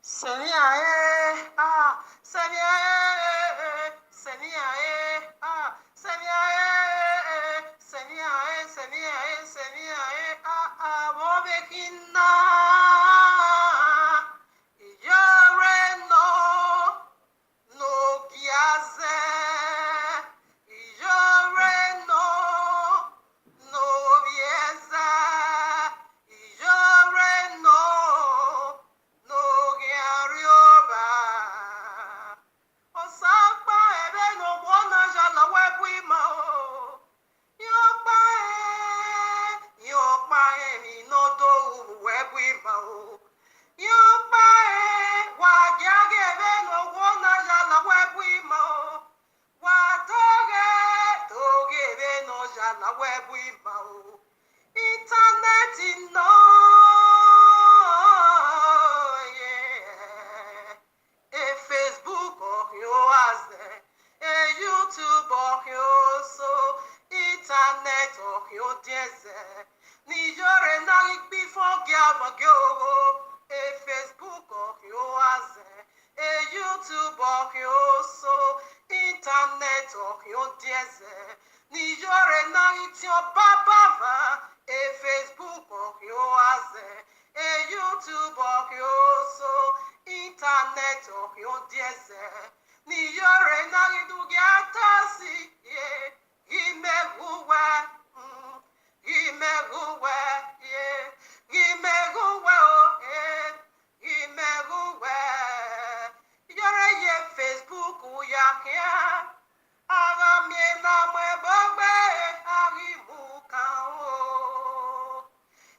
Seniae, ah, Seniae, Seniae, ah, Seniae, Seniae, Seniae, Seniae, ah, Bobekina, Iyore no Giaze, Iyore no Bieza, Iyore no Giarioba. Osapa ebe no bona jala webu ima o. Yokpa mi no do webu ima o. Yokpa wa giage ebe no bona jala webu ima o. Wa toge ebe no jala webu ima o. Internet no. Facebook YAHUAH'S, YouTube YAHUAH'S, Internet YAHUAH'S, Iyore na before Gavagyo, Facebook YAHUAH'S, YouTube YAHUAH'S, Internet YAHUAH'S, Iyore na itio babava, Facebook YAHUAH'S, YouTube YAHUAH'S, Internet YAHUAH'S, Iyore na idugi atasi, Gimeguwe, Gimeguwe, Gimeguwe, Gimeguwe, Iyore ye Facebook Yahya, Agamie na mwebogbe, Agimuka o,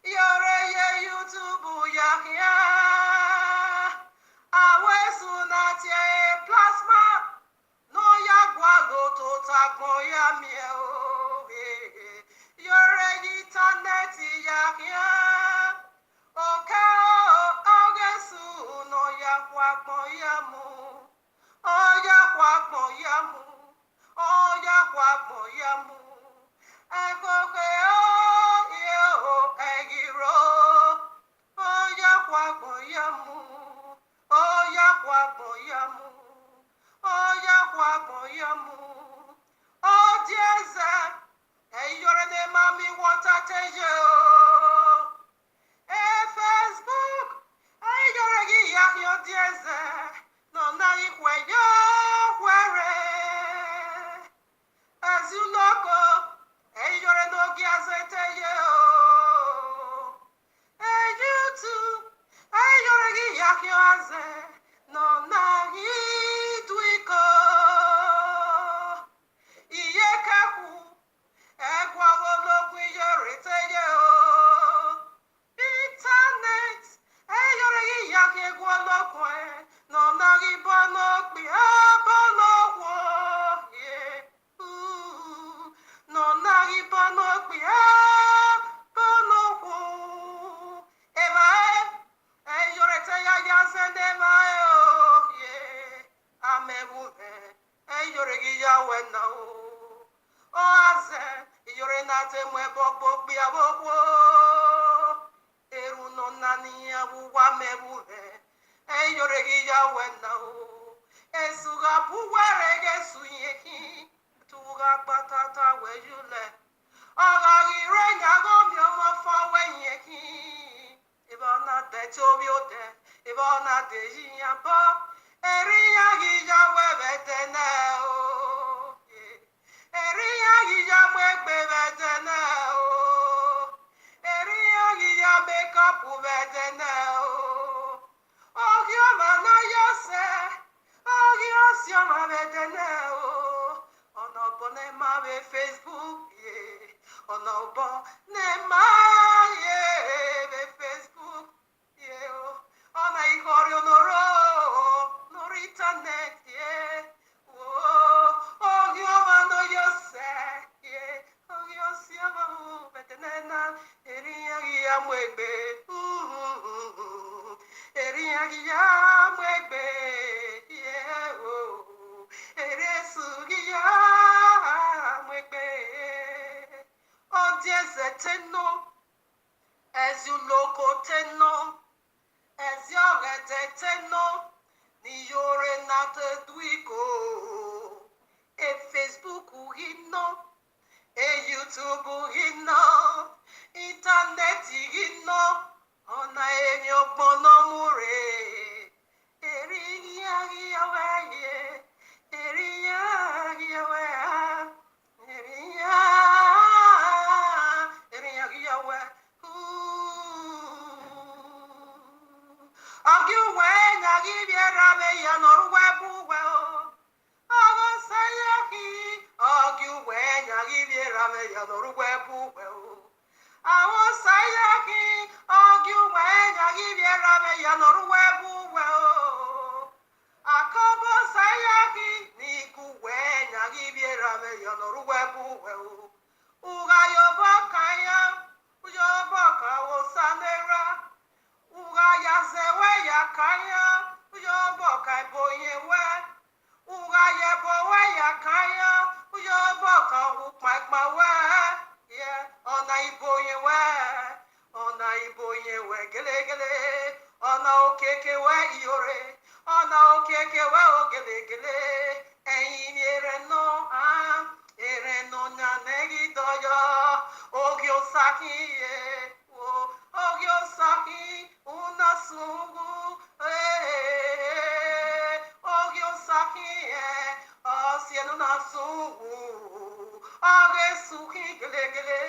Iyore ye YouTube Yahya, plasma no ya gwago to takmo ya mie o Iyore internet ya oka ogesu no ya kwakmo ya mu o ya kwakmo ya mu o ya kwakmo ya mu ekoke o ye o egiro o ya kwakmo ya mu o ya kwakmo ya mu Yamu, oh Jesus, Iyore ne mami water tejo, Facebook, Iyore gi Yahya Jesus, no na ikwe yo were, as you loco, Iyore no giaze tejo, YouTube, Iyore gi Yahya no na idwiko. Internet, Iyore Yahya gwalokwe, no nagi bono kpia bono wo, no nagi bono kpia bono wo. Eva Iyore te ya yansende mae o, amebume, Iyore Yahwe na o. Oaze, Iyore na te mwe bokbo bia bokbo. Eru no nani ya buwa mebuhe. Iyore Yahwe na o. Esuga buwere gesu yeki. Tuga batata wejule. Oga gire nyago myomo fawe yeki. Ibana de chobiote. Ibana de jinyapa. Eri yagi Yahwe betene o. Eriya giya mwegbe vedene o. Eriya giya makeup vedene o. Ogyo mana yose. Ogyo sioma vedene o. Onobo ne ma ve Facebook ye. Onobo ne ma ye ve Facebook ye o. Ona ihori onoro. Nor internet ye. As you loco tenno, as your Teteno, Iyore na Teduiko, Facebook hino, YouTube hino, Internet hino, Ona enyo bono mure, Eriya Yahweh, Eriya Yahweh, Eriya Yahweh. Ogiwe nyagibiera me ya norwe buwe o. Ago sayaki. Ogiwe nyagibiera me ya norwe buwe o. Ago sayaki. Ogiwe nyagibiera me ya norwe buwe o. Akobo sayaki. Nikuwe nyagibiera me ya norwe buwe o. Uga yobo kaya. Uyobo kawo sanera. Uga ya zewe ya kaya, uyobo kai boye we. Uga ye bowe ya kaya, uyobo ka upakma we. Yeah, ona iboye we, ona iboye we gele gele. Ona okeke we Iyore, ona okeke we ogele gele. Eyin ere no ere no na negi doyo, ogyo saki ye. Ogyo saki una sungu Ogyo saki asienu na sungu Age suki gele gele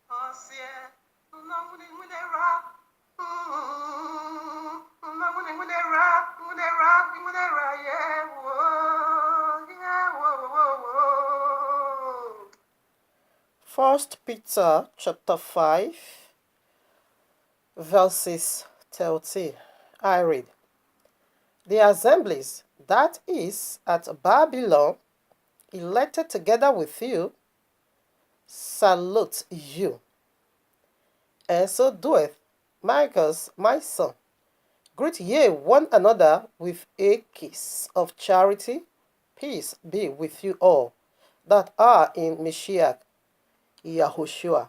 Asie una mune mune ra Una mune mune ra yeah whoa. First Peter chapter 5 verses 13. I read, the assemblies that is at Babylon, elected together with you, salute you. And so doeth Michael's my son. Greet ye one another with a kiss of charity. Peace be with you all that are in Mashiach YAHUAH'S.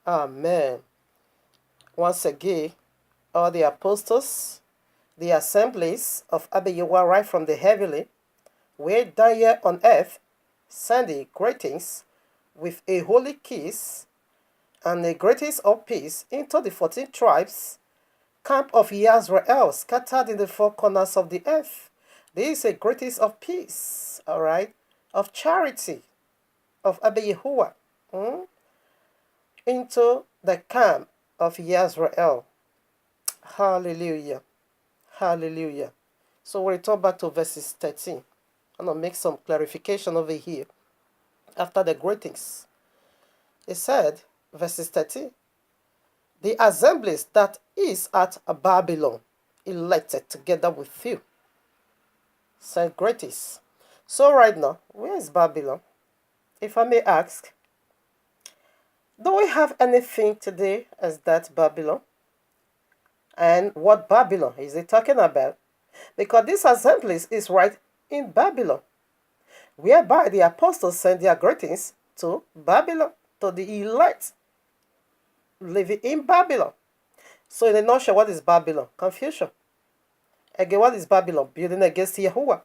Amen. Once again, all the apostles, the assemblies of Yahuwah right from the heavenly, way down here on earth, sending greetings with a holy kiss and a greetings of peace into the 14 tribes, camp of Israel, scattered in the four corners of the earth. This is a greetings of peace, all right, of charity, of Yahuwah, into the camp of Israel. Hallelujah. Hallelujah. So we'll return back to verses 13. I'm going to make some clarification over here. After the greetings, it said, verses 13, the assemblies that is at Babylon, elected together with you, send greetings. So right now, where is Babylon? If I may ask, do we have anything today as that Babylon? And what Babylon is it talking about? Because this assemblies is right in Babylon, whereby the apostles send their greetings to Babylon, to the elect living in Babylon. So in a nutshell, what is Babylon? Confusion. Again, what is Babylon? Building against Yahuwah.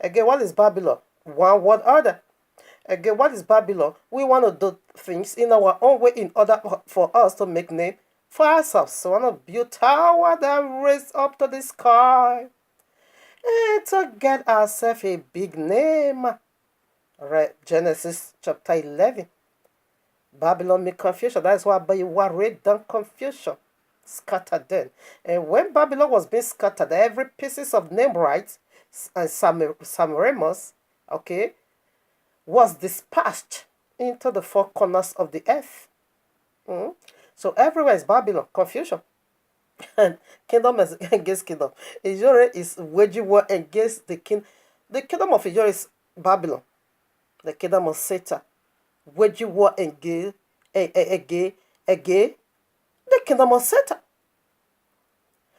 Again, what is Babylon? One world order. Again, what is Babylon? We want to do things in our own way in order for us to make name for ourselves. So we want to build tower that raise up to the sky and to get ourselves a big name. Right, Genesis chapter 11. Babylon make confusion. That's why you read down confusion. Scattered then. And when Babylon was being scattered, every pieces of Nimrod and Samremus, okay, was dispatched into the four corners of the earth. So everywhere is Babylon, confusion. And kingdom is against kingdom. Iyore is waging war against the king. The kingdom of Iyore is Babylon. The kingdom of Satan. Waging war against the kingdom of Satan.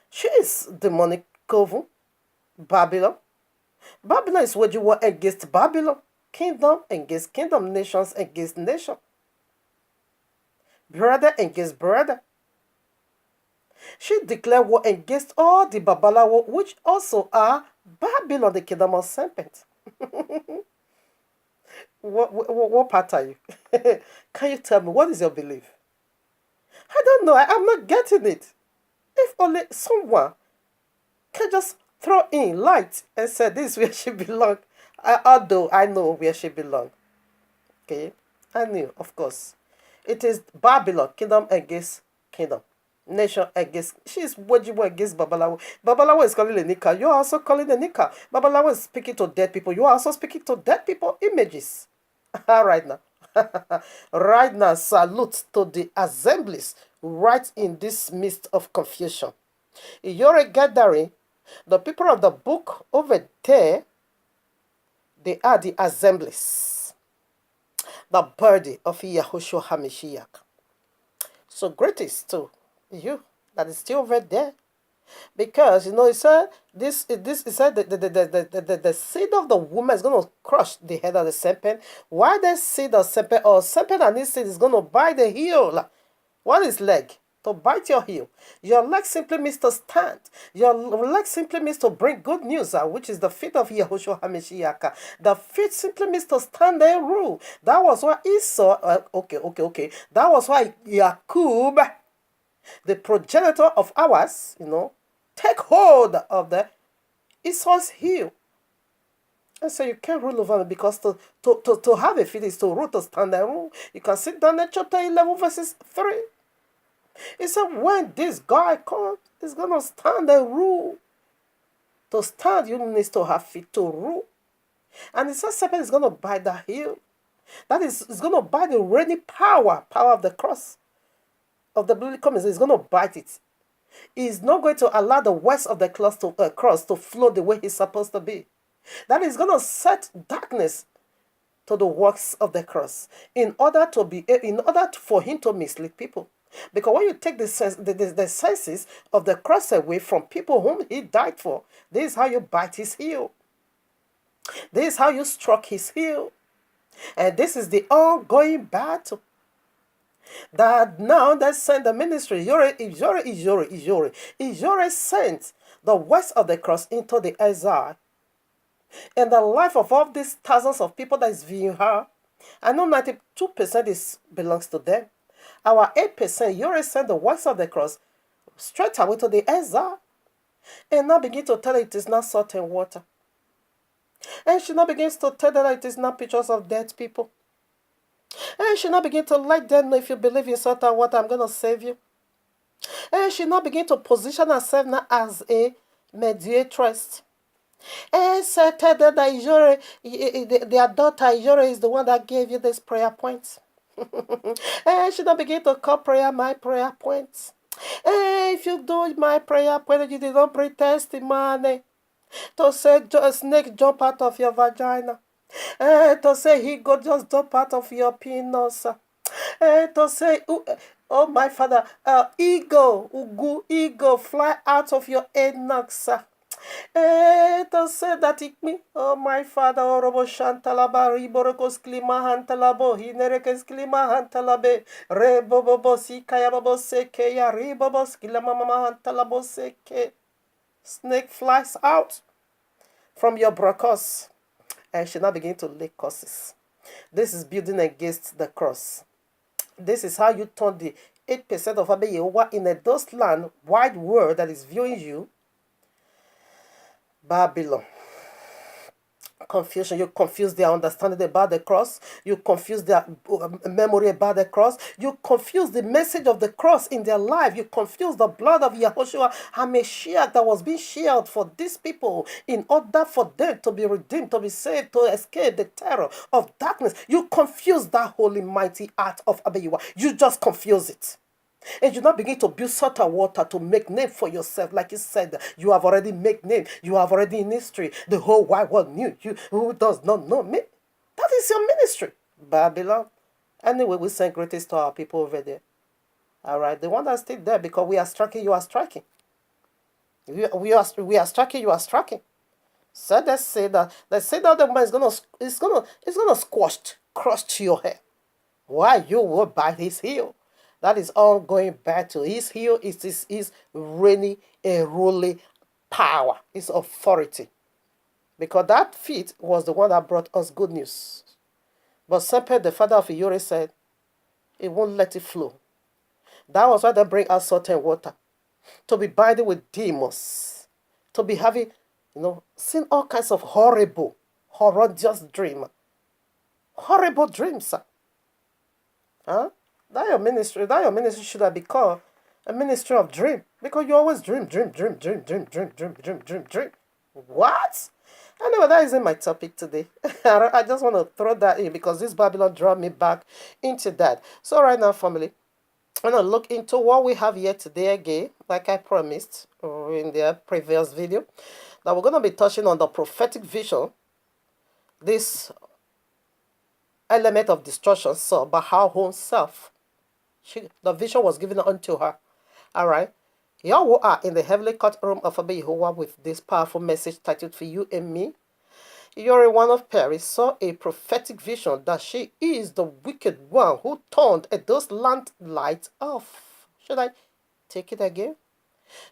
She is demonic coven, Babylon. Babylon is waging war against Babylon. Kingdom against kingdom, nations against nation. Brother against brother. She declared war against all the Babalawo, which also are Babylon, the kingdom of serpent. What part are you? Can you tell me, what is your belief? I don't know. I'm not getting it. If only someone can just throw in light and say this is where she belongs. Although I know where she belongs. Okay? I knew, of course. It is Babylon, kingdom against kingdom. Nation against. She's waging war against Babalawo. Babalawo is calling the Nika. You're also calling the Nika. Babalawo is speaking to dead people. You are also speaking to dead people images. Right now. Right now, salute to the assemblies right in this midst of confusion. Iyore gathering, the people of the book over there, they are the assemblies, the body of Yahushua HaMashiach. So greatest to you that is still over there. Because it said it said the seed of the woman is going to crush the head of the serpent. Why the seed of serpent or serpent and its seed is going to bite the heel? What is leg? To bite your heel. Your leg simply means to stand. Your leg simply means to bring good news, which is the feet of Yahushua HaMashiach. The feet simply means to stand and rule. That was why Esau, okay. That was why Jacob, the progenitor of ours, take hold of the Esau's heel. And so you can't rule over me because to have a feet is to rule, to stand and rule. You can sit down in chapter 11, verses 3. It said when this guy comes, he's going to stand and rule. To stand, you need to have feet to rule. And it says serpent is going to bite the heel. That is, it's going to bite the reigning power of the cross. Of the biblical message, is going to bite it. He's not going to allow the words of the cross to flow the way it's supposed to be. That is going to set darkness to the works of the cross in order for him to mislead people. Because when you take the senses of the cross away from people whom he died for, this is how you bite his heel. This is how you struck his heel. And this is the ongoing battle. That now that sent the ministry, Iyore sent the words of the cross into the exile. And the life of all these thousands of people that is viewing her, I know 92% belongs to them. Our 8%, Iyore sent the words of the cross straight away to the exile. And now begin to tell her it is not salt and water. And she now begins to tell her it is not pictures of dead people. And she now begin to let them know, if you believe in salt and water, I'm going to save you. And she now begin to position herself now as a mediatress. And said that Iyore, their daughter Iyore is the one that gave you this prayer point. And she now begin to call prayer my prayer points. And if you do my prayer point, you did not bring testimony to say a snake jump out of your vagina. And to say he go just jump out of your penis. And to say, oh my father, eagle fly out of your anus. And to say that it me, oh my father, orobo shantalaba, riborokos klima hantalabo, hinerekes klima hantalabe, rebobobo sikaya babo sekeya, ribobos klima mama hantalabo seke. Snake flies out from your brachus. And she now begin to lay curses. This is building against the cross. This is how you turn the 8% of Abe Yehovah in a dust land, wide world that is viewing you. Babylon. Confusion. You confuse their understanding about the cross. You confuse their memory about the cross. You confuse the message of the cross in their life. You confuse the blood of Yahushua HaMashiach that was being shed for these people in order for them to be redeemed, to be saved, to escape the terror of darkness. You confuse that holy, mighty act of Abayua. You just confuse it. And you now begin to build salt and water to make name for yourself. Like you said, you have already made name. You have already in history. The whole wide world knew you. Who does not know me? That is your ministry, Babylon. Anyway, we send greetings to our people over there. All right, the one that's still there, because we are striking, you are striking. We are striking, you are striking. So they say that the man is gonna crush your hair. Why you will bite his heel? That is ongoing battle. His heel is his reigning and ruling power, his authority. Because that feet was the one that brought us good news. But Semper, the father of Iyore, said, he won't let it flow. That was why they bring out salt and water. To be binding with demons. To be having, seeing all kinds of horrendous dream. Horrible dreams, sir. Huh? That your ministry should have become a ministry of dream. Because you always dream. What? Anyway, that isn't my topic today. I just want to throw that in because this Babylon draw me back into that. So right now, family, I'm going to look into what we have here today again, like I promised in the previous video. Now we're going to be touching on the prophetic vision. This element of destruction saw by her own self. The vision was given unto her. All right. YAHUAH in the heavenly courtroom of Abba Yahuwah with this powerful message titled for you and me. Iyore, one of Paris, saw a prophetic vision that she is the wicked one who turned Edo'S land lights off. Should I take it again?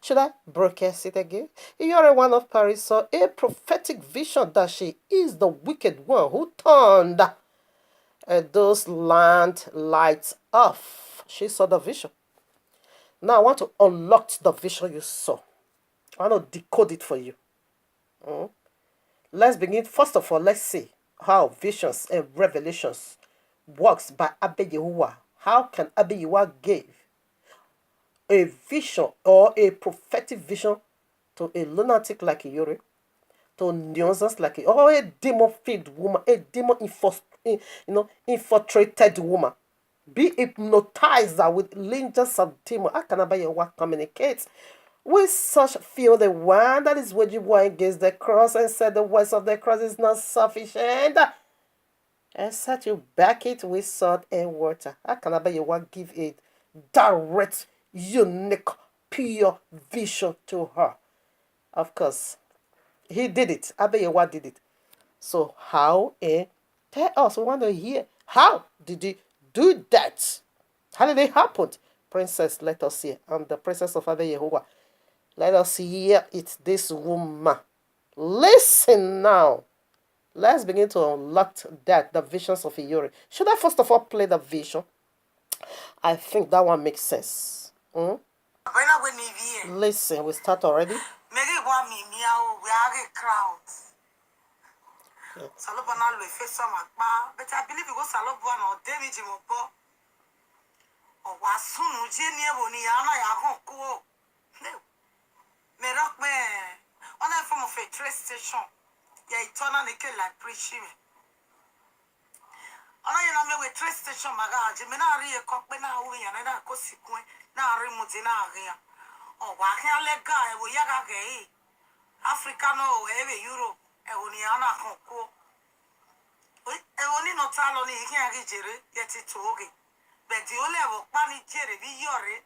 Should I broadcast it again? Iyore, one of Paris, saw a prophetic vision that she is the wicked one who turned Edo'S land lights off. She saw the vision. Now I want to unlock the vision you saw. I want to decode it for you. Let's begin. First of all, let's see how visions and revelations works by Abba Yahuwah. How can Abba Yahuwah give a vision or a prophetic vision to a lunatic like Iyore, to nuisance like or a demon-filled woman, a infiltrated woman, be hypnotized with legions of demons? How can Abba Yahuwah communicate with such feel the one that is waging war against the cross and said the words of the cross is not sufficient? And such you back it with salt and water. How can Abba Yahuwah give a direct, unique, pure vision to her? Of course, he did it. Abba Yahuwah did it. So how? Tell us. We want to hear. How did he do that? How did it happen? Princess, let us hear. I'm the princess of Abba Yahuwah. Let us hear it, this woman. Listen now. Let's begin to unlock the visions of Iyore. Should I first of all play the vision? I think that one makes sense. Listen, we start already. On a form of a train station. Yeah, it turned on the like preaching. On a with train station, my God, you may not read a cock when I win and I go sick when now removed in our here. Oh, why can't let go? I will yaga gay. Africano, every Europe, and Uniana Conco. I only not tell on it here, get it to okay. But the only one Jerry be Iyore.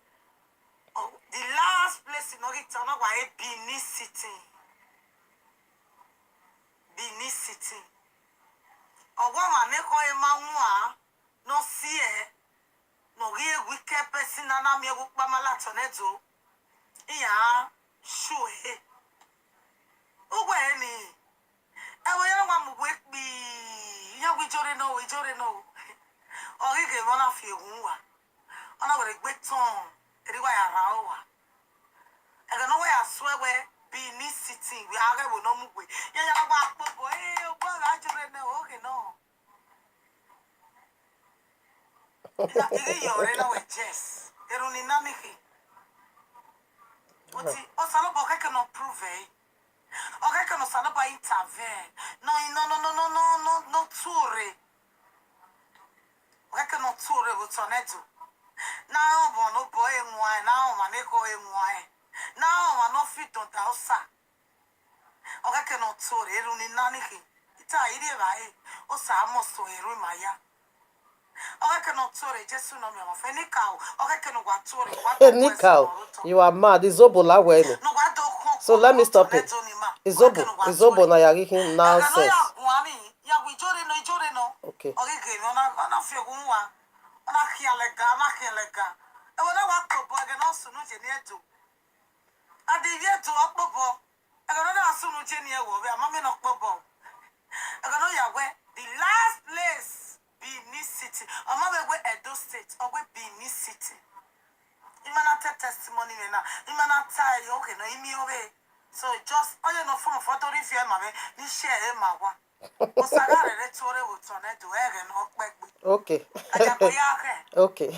Oh, the last place in Ogitana was Benin City. Benin City. Oh, one make a man no see no real wicked person and I'm your Bamalatoneto. Yeah, sure. Oh, any. I will wake me. Yeah, we don't know. Oh, he gave one of you. On our great tongue. I don't know where I swear where Benin City we are going to move. Yeah, boy, I don't know. Okay, no. You're in a chess. You're only Namiki. But I cannot prove it. Okay, cannot stand up by intervene. No, tour. I cannot tour with Soneto. Now, no boy and wine, now, my echo and wine. Now, I'm not fit on the outside. I cannot tour it only nanny. It's a idea, right? Or Samos to a room, Maya. I cannot tour it just to know me of any cow. I cannot go tour it. Any cow. You are mad. Izobola when. So let me stop it. Izobo na yarihin nonsense. Okay. I want to walk up again also no Geneto. And the year to up bubble. I don't know as soon as Genia will be a mammy of bubble. I don't know the last place Benin City. Or maybe where Edo'S State or where Benin City. You may not take testimony now. You may not tell you okay, no, you away. So just all you know from a photo review, mammy, you share him. Okay. Okay. Okay.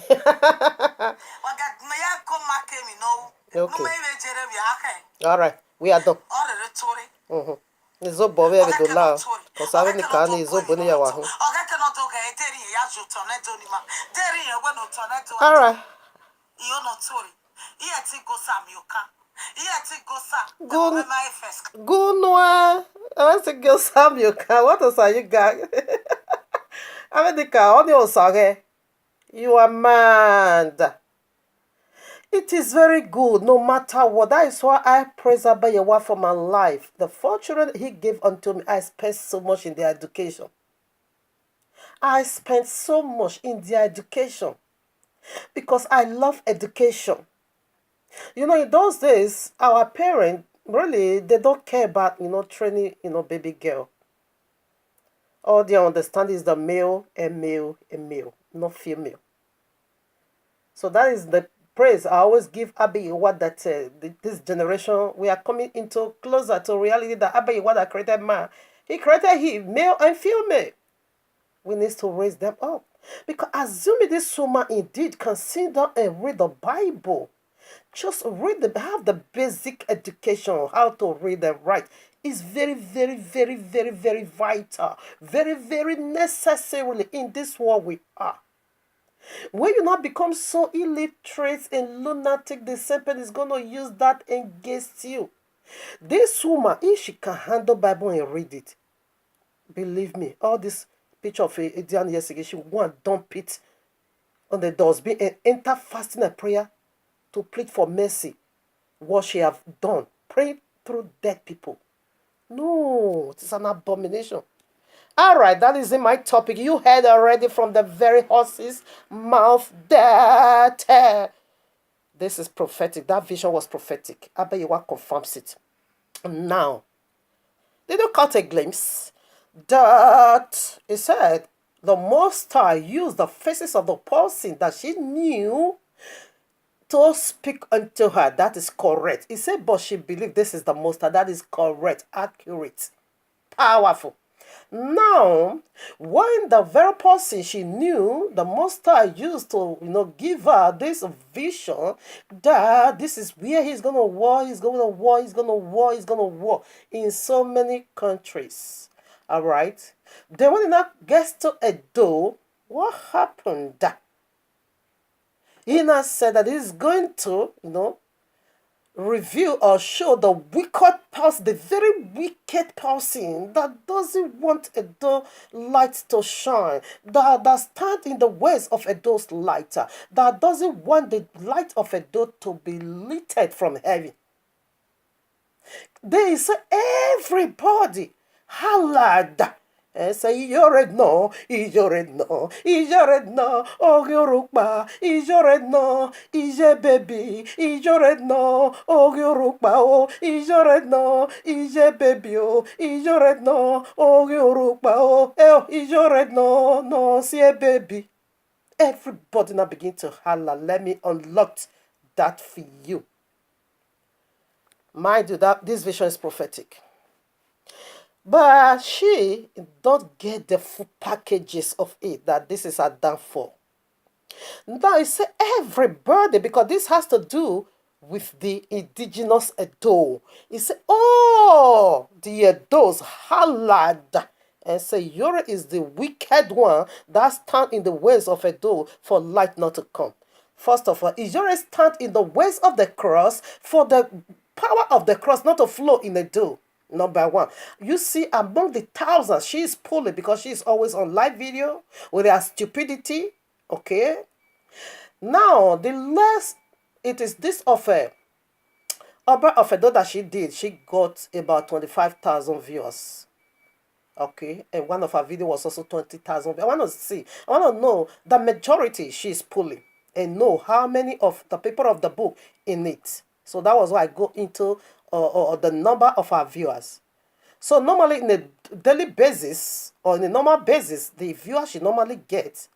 All right. We are done. Izobo we do la. Cause I ni kan izobo ni yawa ho. All right. Good noa. I want to go Samuel. What else are you guys? I mean the car on your song. You are mad. It is very good, no matter what. That is why I praise YAHUAH for my life. The 4 children He gave unto me, I spent so much in their education. I spent so much in their education because I love education. You know, in those days, our parents really they don't care about training baby girl. All they understand is the male and male and male, not female. So that is the praise I always give YAHUAH that this generation we are coming into closer to reality that YAHUAH that created man, He created him male and female. We need to raise them up because assuming this woman indeed can sit down and read the Bible, just have the basic education on how to read and write is very, very, very, very, very vital, very, very necessarily in this world we are. When you not become so illiterate and lunatic, the serpent is going to use that against you. This woman, if she can handle Bible and read it, believe me, all this picture of a Diane yesterday, she want dump it on the dustbin and enter fasting and prayer to plead for mercy. What she have done, pray through dead people. No, it's an abomination. All right, that is in my topic. You heard already from the very horse's mouth that this is prophetic. That vision was prophetic. YAHUAH confirms it. Now, did you catch a glimpse that it said the Most High used the faces of the person that she knew to speak unto her? That is correct. He said, but she believed this is the Most High. That is correct, accurate, powerful. Now, when the very person she knew, the Most High used to, give her this vision that this is where He's gonna war, He's gonna war, He's gonna war, He's gonna war in so many countries. All right. Then when it gets to Edo, what happened? He now said that he's going to, reveal or show the wicked person, the very wicked person that doesn't want Edo light to shine, that stand in the ways of Edo's light, that doesn't want the light of Edo to be lit from heaven. They say everybody hollered and say, Iyore no, Iyore no, Iyore no, Ogyorukpa, Iyore no, Ije baby, Iyore no, Ogyorukpa, oh, Iyore no, Ije baby, oh, Iyore no, Ogyorukpa, oh, Iyore no, no, see baby. Everybody now begin to holler. Let me unlock that for you. Mind you, that this vision is prophetic. But she don't get the full packages of it, that this is her downfall. Now, it's everybody, because this has to do with the indigenous Edo. He said, oh, the Edo'S hollered and say, Iyore is the wicked one that stand in the ways of Edo for light not to come. First of all, Iyore stand in the ways of the cross for the power of the cross not to flow in Edo. Number one, you see among the thousands, she is pulling because she is always on live video with her stupidity. Okay. Now, the last, it is this offer. Opera of Edo that she did, she got about 25,000 viewers. Okay. And one of her videos was also 20,000. I want to see, I want to know the majority she is pulling. and know how many of the people of the book in it. So that was why I go into the number of our viewers. So normally in a daily basis or in a normal basis, the viewers you normally get,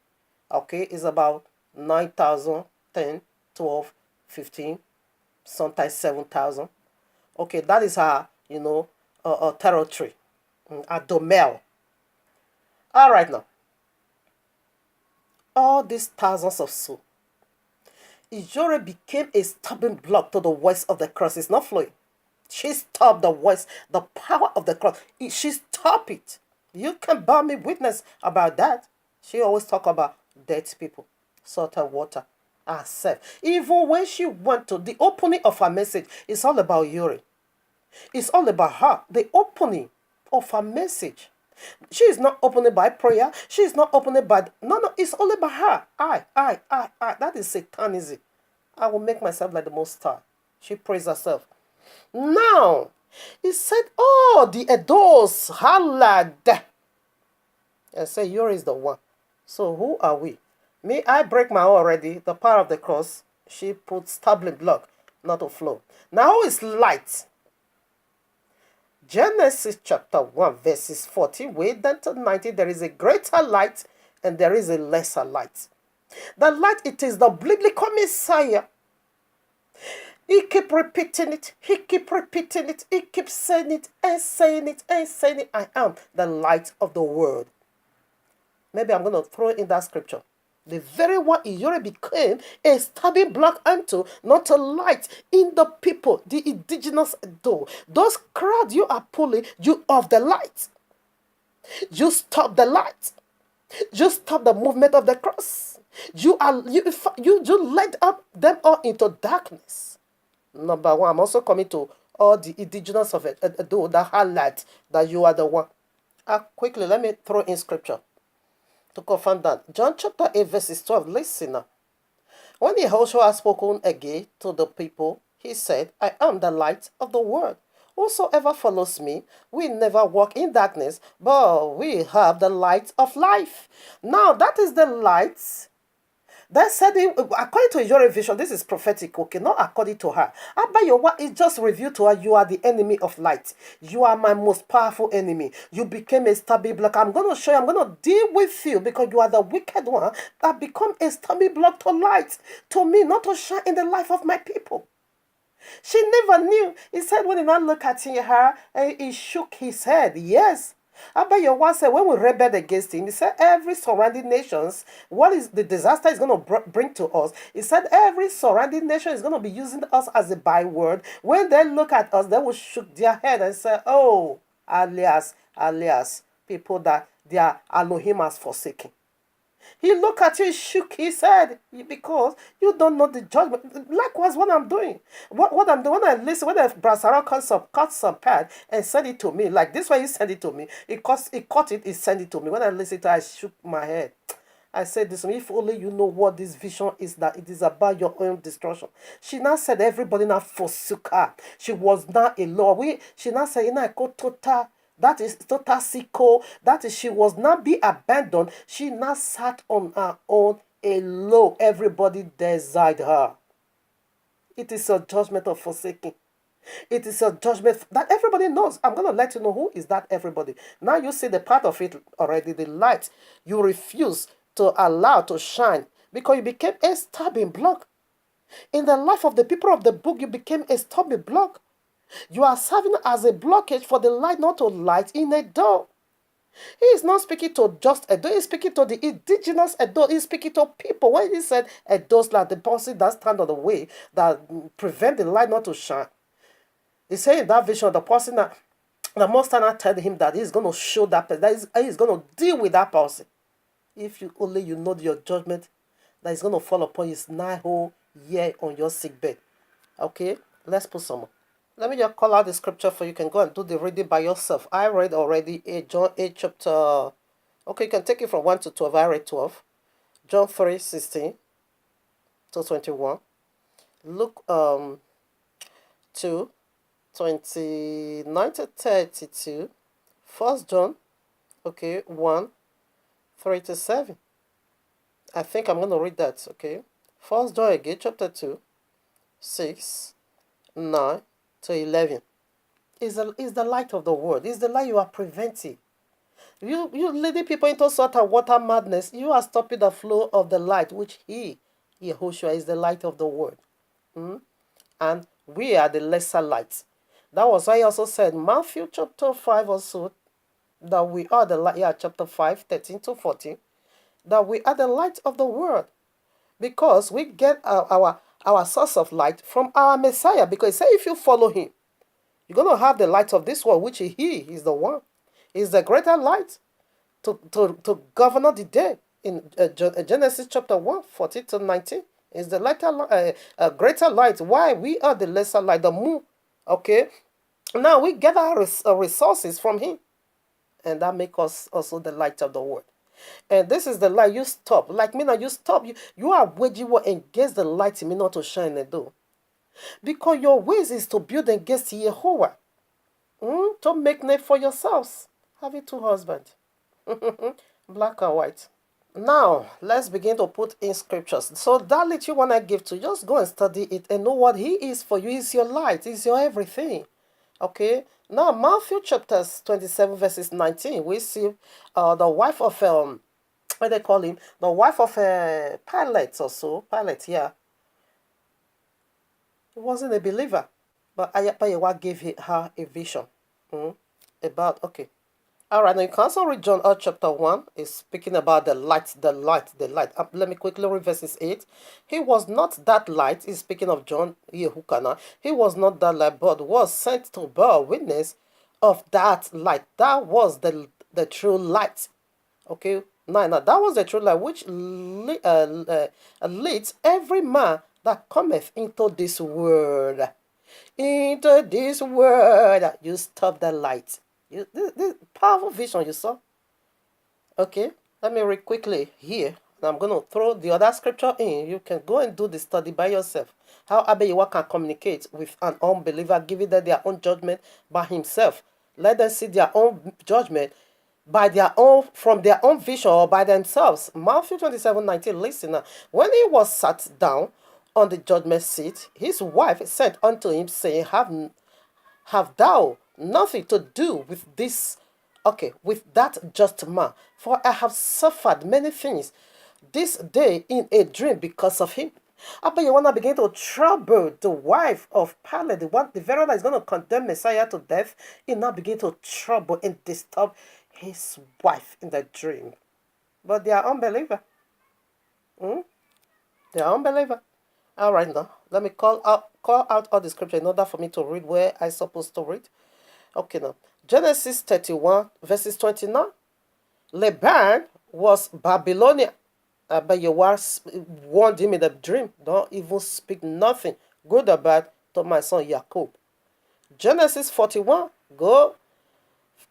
okay, is about 9,000, 10, 12, 15, sometimes 7,000. Okay, that is our, territory, our domain. All right now, all these thousands of souls, Iyore became a stubborn block to the voice of the cross. It's not flowing. She stopped the voice, the power of the cross. She stopped it. You can bear me witness about that. She always talk about dead people, salt and water, herself. Even when she went to the opening of her message, it's all about Iyore. It's all about her. The opening of her message. She is not opening by prayer. She is not opening by... No. It's all about her. I. That is satanism. I will make myself like the Most High. She praised herself. Now, he said, oh, the Edo'S hollered. And say, Iyore is the one. So who are we? Me, I break my own already. The power of the cross. She put stumbling block, not to flow. Now who is light? Genesis chapter 1 verses 40, way down to 90, there is a greater light and there is a lesser light. The light, it is the biblical Messiah. He keep repeating it. He keep repeating it. He keeps saying it and saying it and saying it. I am the light of the world. Maybe I'm going to throw in that scripture. The very one Iyore became a stumbling block unto, not a light in the people, the indigenous Edo. Those crowds you are pulling, you off the light. You stop the light. You stop the movement of the cross. You led up them all into darkness. Number one, I'm also coming to all the indigenous of Edo that highlight that you are the one. Quickly, let me throw in scripture to confirm that. John chapter 8 verses 12, listen now. When Yahushua had spoken again to the people, he said, I am the light of the world. Whosoever follows me will never walk in darkness, but we have the light of life. Now, that is the light. That said, according to your vision, this is prophetic, okay, not according to her. Abayowa, it just revealed to her, you are the enemy of light. You are my most powerful enemy. You became a stumbling block. I'm going to show you, I'm going to deal with you because you are the wicked one that become a stumbling block to light, to me, not to shine in the life of my people. She never knew. He said when he not look at her, and he shook his head. Yes. Abayowa said when we rebelled against him, he said every surrounding nations, what is the disaster is going to bring to us? He said every surrounding nation is going to be using us as a byword. When they look at us, they will shook their head and say, oh, alias, people that their Elohim has forsaken. He looked at you, shook his head because you don't know the judgment. Likewise, what I'm doing. What I'm doing, when I listen, when Brasara cut some pad and send it to me, like this way he sent it to me, he cut it, he sent it to me. When I listened to it, I shook my head. I said this, if only you know what this vision is, that it is about your own destruction. She now said everybody now forsook her. She was not alone. She now said, I go total. That is total sicko. That is, she was not be abandoned. She now sat on her own alone. Everybody desired her. It is a judgment of forsaking. It is a judgment that everybody knows. I'm going to let you know who is that everybody. Now you see the part of it already, the light. You refuse to allow to shine because you became a stumbling block. In the life of the people of the book, you became a stumbling block. You are serving as a blockage for the light not to light in Edo. He is not speaking to just Edo. He is speaking to the indigenous Edo. He is speaking to people. When he said Edo's like the person that stand on the way that prevent the light not to shine. He said in that vision, the person that the Master now told him that he's going to show that person, that he's going to deal with that person. If you only you know your judgment that is going to fall upon his 9 whole year on your sick bed. Okay, let's put some more. Let me just call out the scripture for you. You can go and do the reading by yourself. I read already John 8 chapter. Okay, you can take it from 1 to 12. I read 12. John 3, 16 to 21. Luke 2, 29 to 32. 1 John, okay, 1, 3 to 7. I think I'm going to read that, okay. First John again, chapter 2, 6, 9 to 11. Is the light of the world. Is the light you are preventing. You leading people into salt and water madness. You are stopping the flow of the light, which he, Yahushua, is the light of the world. And we are the lesser lights. That was why he also said, Matthew chapter 5 also, that we are the light, yeah, chapter 5, 13 to 14, that we are the light of the world. Because we get our source of light from our Messiah. Because he said, if you follow him, you're going to have the light of this world, which he is the one. He's the greater light to govern the day. In Genesis chapter 1, 14 to 19, is the greater light. Why? We are the lesser light, the moon. Okay? Now we get our resources from him. And that makes us also the light of the world. And this is the light you stop. Like me now, you stop. You are waging war against the light in me not to shine the door. Because your ways is to build against Yehovah. To make name for yourselves. Having two husbands. Black and white. Now, let's begin to put in scriptures. So that little one I give to, just go and study it and know what he is for you. He's your light. He's your everything. Okay? Now, Matthew chapter 27 verses 19, we see the wife of, what they call him? The wife of Pilate or so. Pilate, yeah. He wasn't a believer. But Ayapayewa gave her a vision. About, okay. All right, now you can also read John chapter 1. It's speaking about the light, the light, the light. Let me quickly read verses 8. He was not that light. He's speaking of John, Yehukana. He was not that light, but was sent to bear witness of that light. That was the true light. Okay, now that was the true light which leads every man that cometh into this world. Into this world. You stop the light. This powerful vision you saw. Okay, let me read quickly here. I'm going to throw the other scripture in. You can go and do the study by yourself. How Abeyewa can communicate with an unbeliever, giving them their own judgment by himself. Let them see their own judgment by their own, from their own vision or by themselves. Matthew 27:19. Listen now. When he was sat down on the judgment seat, his wife said unto him, saying, Have thou nothing to do with this, with that just man? For I have suffered many things this day in a dream because of him. After you want to begin to trouble the wife of Pilate, the very one that is going to condemn Messiah to death, he now begin to trouble and disturb his wife in the dream. But they are unbeliever. They are unbeliever. All right, now let me call out all the scripture in order for me to read where I supposed to read. Okay, now Genesis 31 verses 29. Laban was Babylonian. But Yahuwah warned him in the dream, don't even speak nothing, good or bad, to my son Jacob. Genesis 41, go.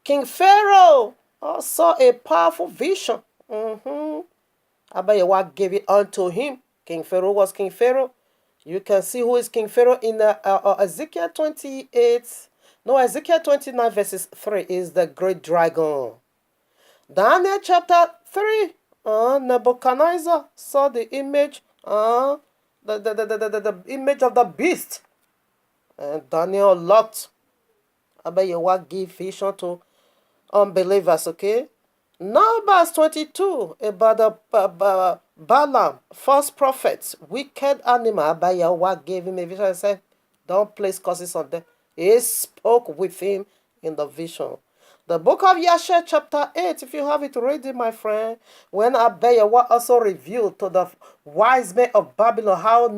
King Pharaoh saw a powerful vision. Yahuwah gave it unto him. King Pharaoh was King Pharaoh. You can see who is King Pharaoh in Ezekiel 28. No, Ezekiel 29 verses 3 is the great dragon. Daniel chapter 3. Nebuchadnezzar saw the image, the image of the beast. And Daniel looked. Yahuwah give vision to unbelievers, okay? Now verse 22, about the Balaam, false prophet, wicked animal. Yahuwah gave him a vision and said, don't place curses on them. He spoke with him in the vision. The book of Yahshua chapter 8, if you have it ready, my friend, when Yahuwah also revealed to the wise men of Babylon how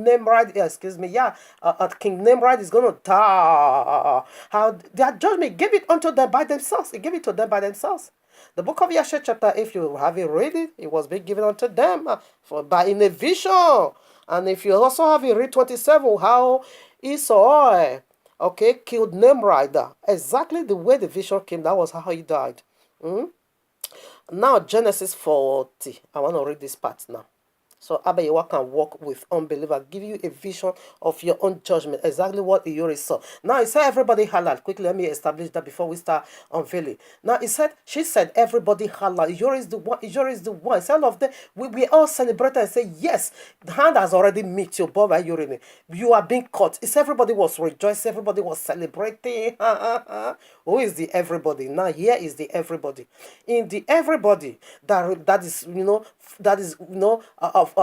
King Nimrod is going to die. How their judgment gave it unto them by themselves. He gave it to them by themselves. The book of Yahshua chapter 8, if you have it ready, it was being given unto them in a vision. And if you also have it read 27, how Esau killed Nimrod. Exactly the way the vision came, that was how he died. Now, Genesis 40. I want to read this part now. So Abayewa can walk with unbeliever, give you a vision of your own judgment. Exactly what Iyore saw. Now he said everybody halal. Quickly, let me establish that before we start unveiling. Now she said everybody halal. Iyore is the one. Iyore is the one. Some of them we all celebrate and say yes. The hand has already met your boy Iyore. You are being caught. It's everybody was rejoicing. Everybody was celebrating. Who is the everybody? Now here is the everybody. In the everybody that is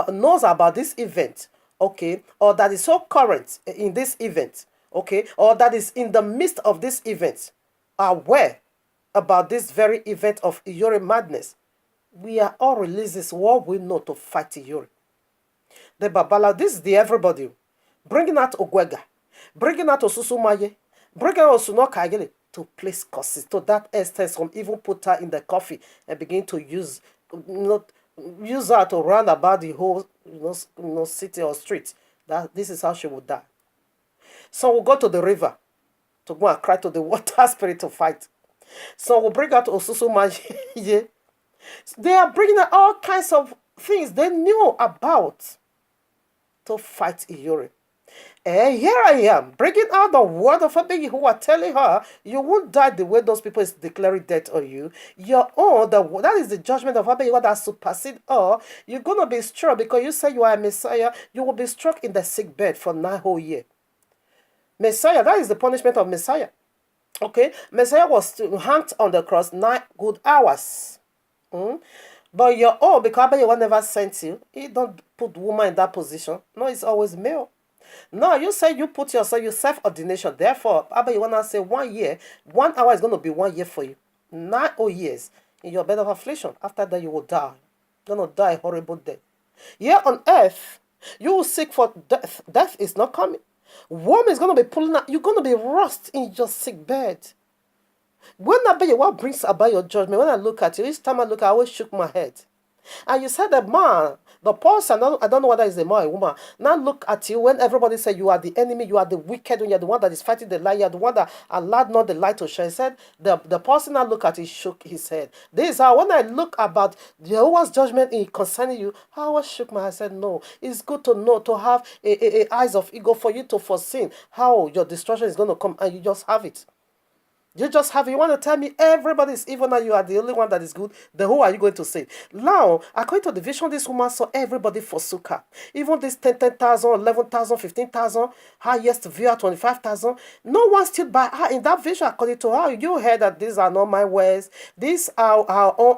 knows about this event, okay, or that is so current in this event, okay, or that is in the midst of this event, aware about this very event of Iyore madness. We are all releases what we know to fight Iyore. The Babala, this is the everybody. Bringing out Ogwega, bringing out Osusumaye, bringing out Osunokagele to place curses to that extent, some even put her in the coffee and begin to use her to run about the whole city or street. That this is how she would die. So we'll go to the river to go and cry to the water spirit to fight. So we'll bring out Osusumaye. They are bringing out all kinds of things they knew about to fight Iyore. And here I am, bringing out the word of Abayi who are telling her, you won't die the way those people is declaring death on you. Your own, that is the judgment of Abayi that supersedes all. You're going to be struck because you say you are a Messiah. You will be struck in the sick bed for 9 whole years. Messiah, that is the punishment of Messiah. Okay, Messiah was hanged on the cross 9 good hours. But your own, because Abayi never sent you, he don't put woman in that position. No, it's always male. No, you say you put yourself, you self-ordination. Therefore, Abba, you want to say 1 year, 1 hour is going to be 1 year for you. 9 whole years in your bed of affliction. After that, you will die. You're going to die a horrible death. Here on earth, you will seek for death. Death is not coming. Worm is going to be pulling out. You're going to be rust in your sick bed. When what brings about your judgment, when I look at you, each time I look, I always shook my head. And you said the man, the person, I don't know whether it's a man or a woman, now look at you when everybody said you are the enemy, you are the wicked one, you're the one that is fighting the lie, you're the one that allowed not the light to shine. He said the person now look at you, shook his head. This is how when I look about Jehovah's judgment in concerning you, I always shook my head. I said, no, it's good to know, to have a eyes of ego for you to foresee how your destruction is going to come, and you just have it. You just have, you want to tell me everybody is evil and you are the only one that is good, then who are you going to say? Now, according to the vision, this woman saw everybody forsook her. Even this 10,000, 11,000, 15,000, highest viewer 25,000. No one stood by her in that vision. According to her, you heard that these are not my words. These are our own,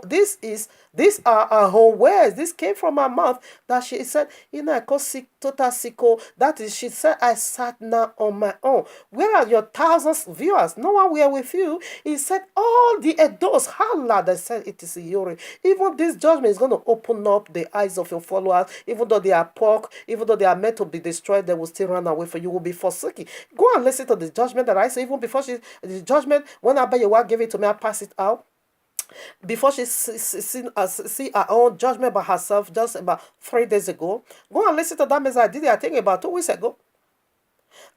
these are our own words. This came from her mouth that she said, I call sick, total sicko. That is, she said, I sat now on my own. Where are your thousands of viewers? No one were with you. He said, all the Edo'S, Allah, they said it is Iyore. Even this judgment is going to open up the eyes of your followers. Even though they are pork, even though they are meant to be destroyed, they will still run away from you. Will be forsaken. Go and listen to the judgment that I say. Even before the judgment, when Abayewa gave it to me, I passed it out. Before she see her own judgment by herself just about 3 days ago. Go and listen to that message I did it, I think about 2 weeks ago.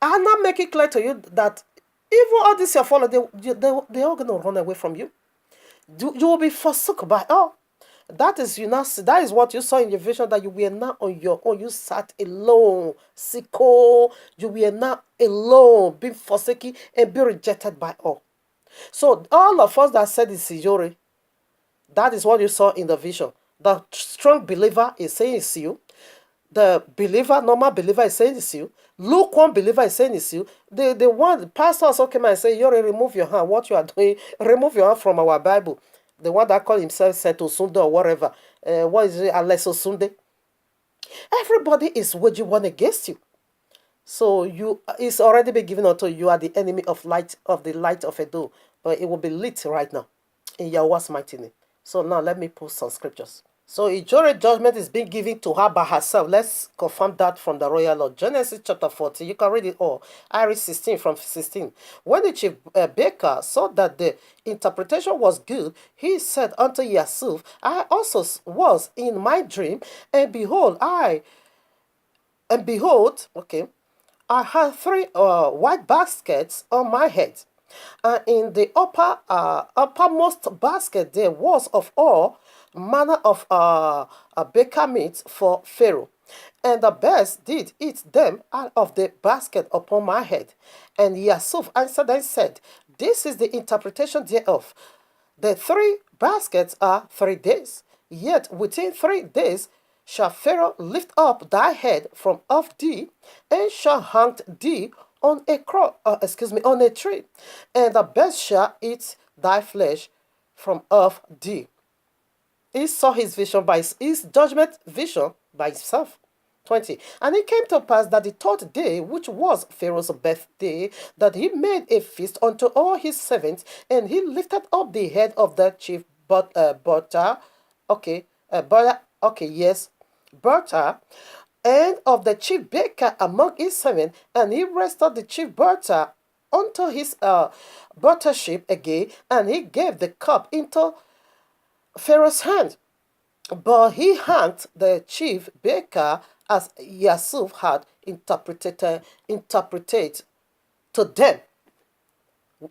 I now make it clear to you that even all this your follow, they're all going to run away from you. You will be forsook by all. That is that is what you saw in your vision, that you were not on your own. You sat alone. Sicko. You were not alone, being forsaken and being rejected by all. So all of us that said it's Iyore, that is what you saw in the vision. The strong believer is saying it's you. The believer, normal believer is saying it's you. Lukewarm believer is saying it's you. The one, the pastor also came and said, Iyore, remove your hand. What you are doing, remove your hand from our Bible. The one that called himself Saint Osunde or whatever. What is it? Alex Osunde. Everybody is waging one against you. So it's already been given unto you. You are the enemy of light, of the light of Edo. But it will be lit right now. In YAHUAH'S mighty name. So now let me post some scriptures. So Iyore judgment is being given to her by herself. Let's confirm that from the royal law. Genesis chapter 40. You can read it all. I read 16 from 16. When the chief baker saw that the interpretation was good, he said unto Yusuf, I also was in my dream, and behold, I had 3 white baskets on my head. And in the uppermost basket there was of all manner of baker meat for Pharaoh. And the birds did eat them out of the basket upon my head. And Yusuf answered and said, This is the interpretation thereof. The 3 baskets are 3 days. Yet within 3 days shall Pharaoh lift up thy head from off thee, and shall hang thee on on a tree, and the birds shall eat thy flesh from off thee. He saw his vision by his judgment vision by himself. 20. And it came to pass that the 3rd day, which was Pharaoh's birthday, that he made a feast unto all his servants, and he lifted up the head of the chief butter, yes, butter, and of the chief baker among his servants, and he restored the chief butter unto his buttership again, and he gave the cup into Pharaoh's hand. But he hanged the chief baker as Yusuf had interpreted to them.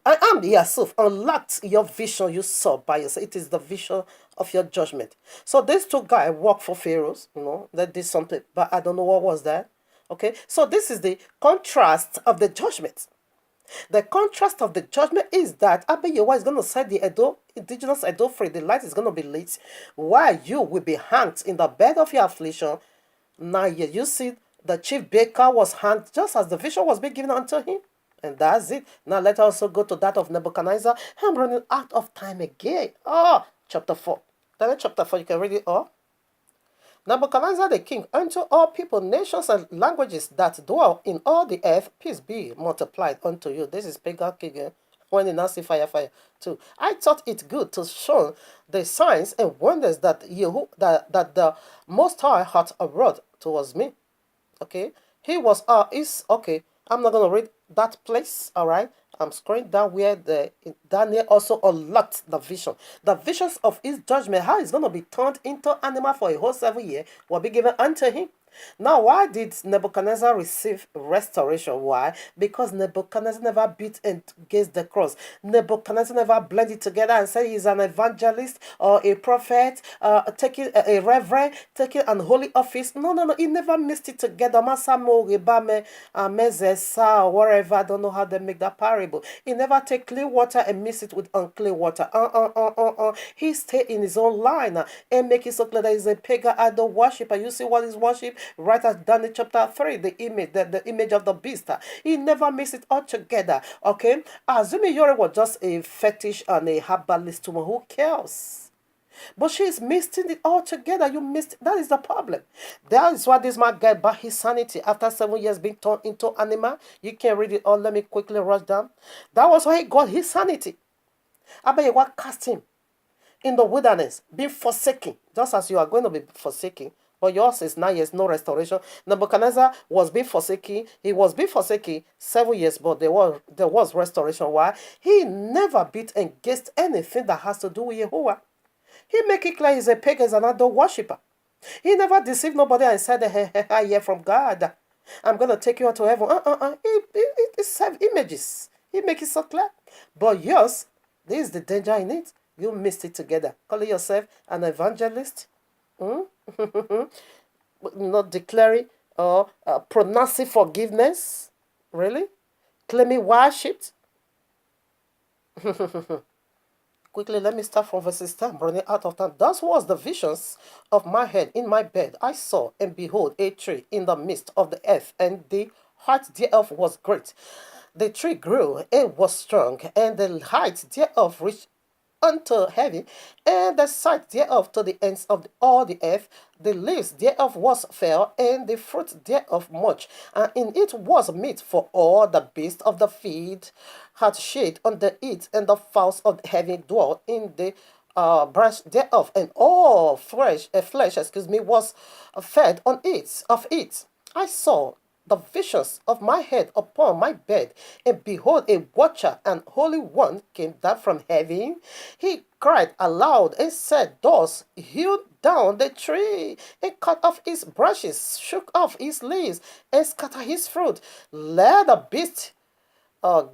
I am Yusuf, unlocked your vision you saw by yourself. It is the vision of your judgment. So these 2 guys worked for Pharaohs, they did something, but I don't know what was that. Okay, so this is the contrast of the judgment. The contrast of the judgment is that YAHUAH is going to set the indigenous Edo free. The light is going to be lit, while you will be hanged in the bed of your affliction. Now you see the chief baker was hanged just as the vision was being given unto him. And that's it. Now let us also go to that of Nebuchadnezzar. I'm running out of time again. Chapter 4. Then chapter 4, you can read it all. Nebuchadnezzar the king, unto all people, nations, and languages that dwell in all the earth, peace be multiplied unto you. This is pagan king. When you now see fire, 2. I thought it good to show the signs and wonders that that the Most High hath wrought towards me. Okay, he was is okay. I'm not gonna read that place. All right, I'm scrolling down where the Daniel also unlocked the vision. The visions of his judgment, how he's gonna be turned into animal for a whole 7 years, will be given unto him. Now, why did Nebuchadnezzar receive restoration? Why? Because Nebuchadnezzar never beat against the cross. Nebuchadnezzar never blended together and said he's an evangelist or a prophet, taking a reverend, taking an holy office. No. He never mixed it together. Masamo, Rebame, Mezesa, wherever. I don't know how they make that parable. He never take clean water and mix it with unclean water. He stay in his own line and make it so clear that he's a pagan idol worshiper. You see what is worship? Right as Daniel chapter 3, the image of the beast. He never makes it all together. Okay? Assuming Iyore was just a fetish and a herbalist woman, who cares? But she's mixing it all together. You missed. That is the problem. That is why this man got back his sanity after 7 years being turned into animal. You can read it all. Let me quickly rush down. That was why he got his sanity. YAHUAH cast him in the wilderness, being forsaken, just as you are going to be forsaken. But yours is 9 years, no restoration. Nebuchadnezzar was being forsaken. He was being forsaken 7 years, but there was restoration. Why? He never beat against anything that has to do with YAHUAH. He make it clear he's a pagan, he's an idol worshiper. He never deceived nobody and said, hey, I hear from God. I'm going to take you out to heaven. He serve images. He make it so clear. But yours, this is the danger in it. You mixed it together. Calling yourself an evangelist. Not declaring or pronouncing forgiveness. Really? Claiming worship. Quickly, let me start from verses 10. I'm running out of time. Thus was the visions of my head in my bed. I saw, and behold, a tree in the midst of the earth, and the height thereof was great. The tree grew and was strong, and the height thereof reached unto heaven, and the sight thereof to the ends of all the earth. The leaves thereof was fair, and the fruit thereof much, and in it was meat for all the beasts of the field had shade under it, and the fowls of heaven dwelt in the branch thereof, and all flesh, was fed on it of it. I saw the visions of my head upon my bed, and behold, a watcher and holy one came down from heaven. He cried aloud and said, Thus hewed down the tree, and cut off its branches, shook off its leaves, and scattered his fruit. Let the beast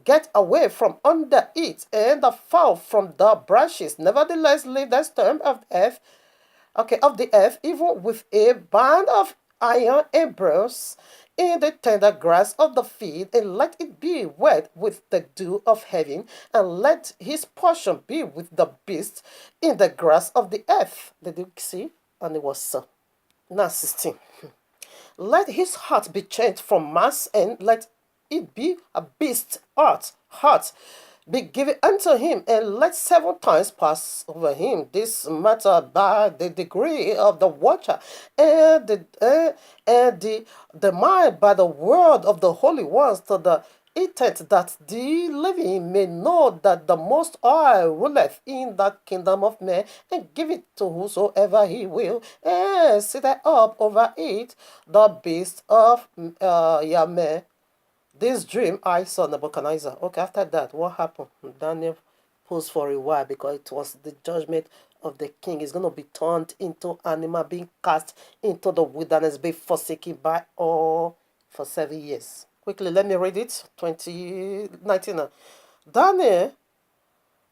get away from under it, and the fowl from the branches. Nevertheless, leave the stem of earth okay, of the earth, even with a band of iron and bronze in the tender grass of the field, and let it be wet with the dew of heaven, and let his portion be with the beasts in the grass of the earth. Did you see? And it was so. Now 16. Let his heart be changed from mass, and let it be a beast heart be given unto him, and let 7 times pass over him this matter by the degree of the watcher, and the mind by the word of the holy ones, to the intent that the living may know that the Most High ruleth in the kingdom of men, and give it to whosoever he will, and sitteth up over it, the beast of Yahweh. This dream I saw Nebuchadnezzar. Okay, after that, what happened? Daniel posed for a while because it was the judgment of the king. Is going to be turned into animal, being cast into the wilderness, be forsaken by all for 7 years. Quickly, let me read it. 2019. Daniel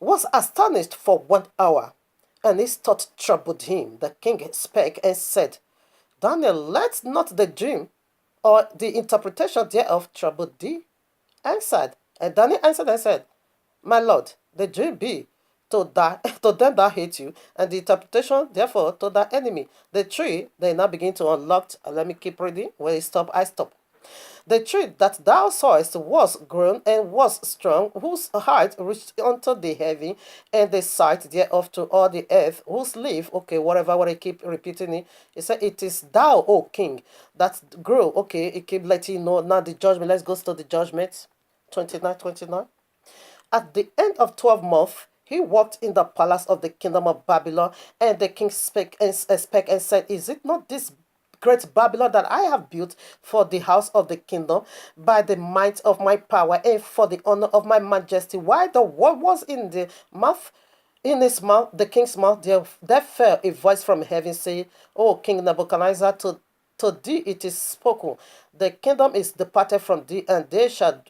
was astonished for 1 hour, and his thought troubled him. The king spake and said, Daniel, let not the dream or the interpretation thereof trouble thee? Answered, and Daniel answered and said, My lord, the dream be to that to them that hate you, and the interpretation therefore to thy enemy. The tree they now begin to unlock. Let me keep reading. When it stop, I stop. The tree that thou sawest was grown and was strong, whose height reached unto the heaven, and the sight thereof to all the earth, whose leaf, okay, whatever, what I keep repeating it, it said, It is thou, O king, that grow. Okay, it keep letting you know now the judgment. Let's go to the judgment. 29. At the end of 12 months, he walked in the palace of the kingdom of Babylon, and the king spake and said, Is it not this great Babylon that I have built for the house of the kingdom by the might of my power and for the honor of my majesty? While the word was in his mouth, the king's mouth, there fell a voice from heaven saying, O King Nebuchadnezzar, to thee it is spoken, the kingdom is departed from thee, and they shall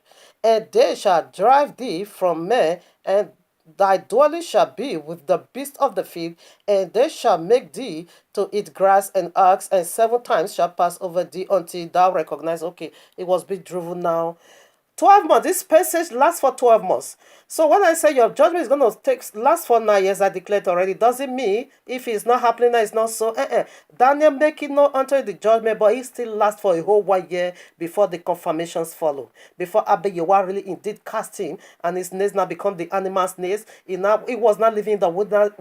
drive thee from men, and thy dwelling shall be with the beasts of the field, and they shall make thee to eat grass and ox, and 7 times shall pass over thee until thou recognize. Okay, it was being driven now. 12 months. This passage lasts for 12 months. So when I say your judgment is going to last for 9 years, I declared already, doesn't mean if it's not happening now, it's not so. Daniel making no unto the judgment, but he still lasts for a whole 1 year before the confirmations follow. Before YAHUAH really indeed cast him, and his nails now become the animal's nails. It was not living in the wilderness